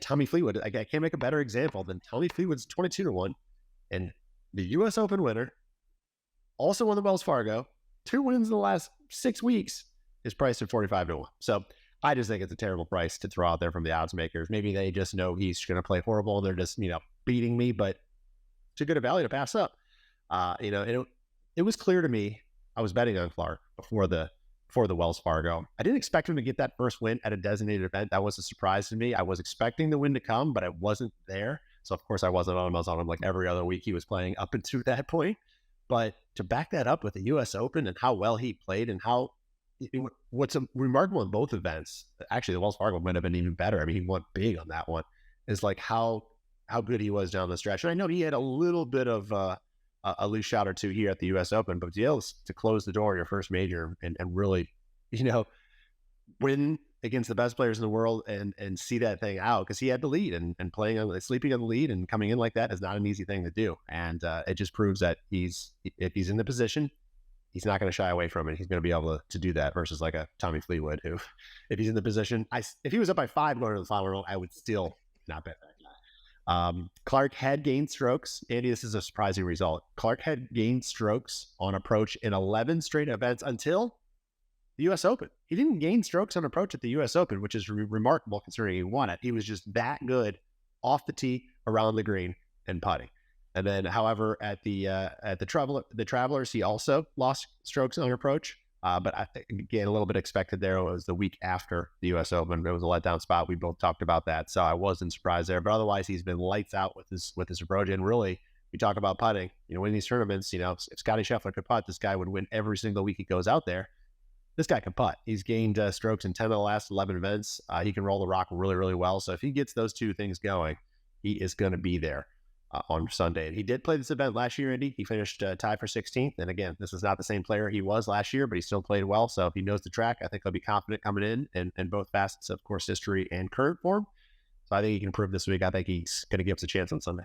Tommy Fleetwood. I can't make a better example than Tommy Fleetwood's 22-1, and the U.S. Open winner, also won the Wells Fargo, 2 wins in the last 6 weeks, is priced at 45-1. So I just think it's a terrible price to throw out there from the odds makers. Maybe they just know he's going to play horrible. They're just, beating me, but it's a good value to pass up. It was clear to me. I was betting on Clark before the Wells Fargo. I didn't expect him to get that first win at a designated event. That was a surprise to me. I was expecting the win to come, but I wasn't there. So of course I wasn't on him. I was on him like every other week he was playing up until that point. But to back that up with the U.S. Open and how well he played and what's remarkable in both events, actually the Wells Fargo might have been even better. I mean, he went big on that one, is like how good he was down the stretch. And I know he had a little bit of a loose shot or two here at the U.S. Open, but to be able to close the door in your first major and really, win against the best players in the world and see that thing out, because he had the lead and sleeping on the lead and coming in like that is not an easy thing to do. And it just proves that if he's in the position, he's not going to shy away from it. He's going to be able to do that versus like a Tommy Fleetwood, who, if he's in the position, if he was up by 5 going to the final round, I would still not bet that guy. Clark had gained strokes. Andy, this is a surprising result. Clark had gained strokes on approach in 11 straight events until the U.S. Open. He didn't gain strokes on approach at the U.S. Open, which is remarkable considering he won it. He was just that good off the tee, around the green, and putting. And then, however, at the Travelers, he also lost strokes on approach. But I think, again, a little bit expected there. It was the week after the U.S. Open. It was a letdown spot. We both talked about that, so I wasn't surprised there. But otherwise, he's been lights out with his approach. And really, we talk about putting. Winning these tournaments. If Scotty Scheffler could putt, this guy would win every single week he goes out there. This guy can putt. He's gained strokes in 10 of the last 11 events. He can roll the rock really, really well. So if he gets those two things going, he is going to be there on Sunday. And he did play this event last year, Indy. He finished tied for 16th. And again, this is not the same player he was last year, but he still played well. So if he knows the track, I think he'll be confident coming in both facets of course history and current form. So I think he can improve this week. I think he's going to give us a chance on Sunday.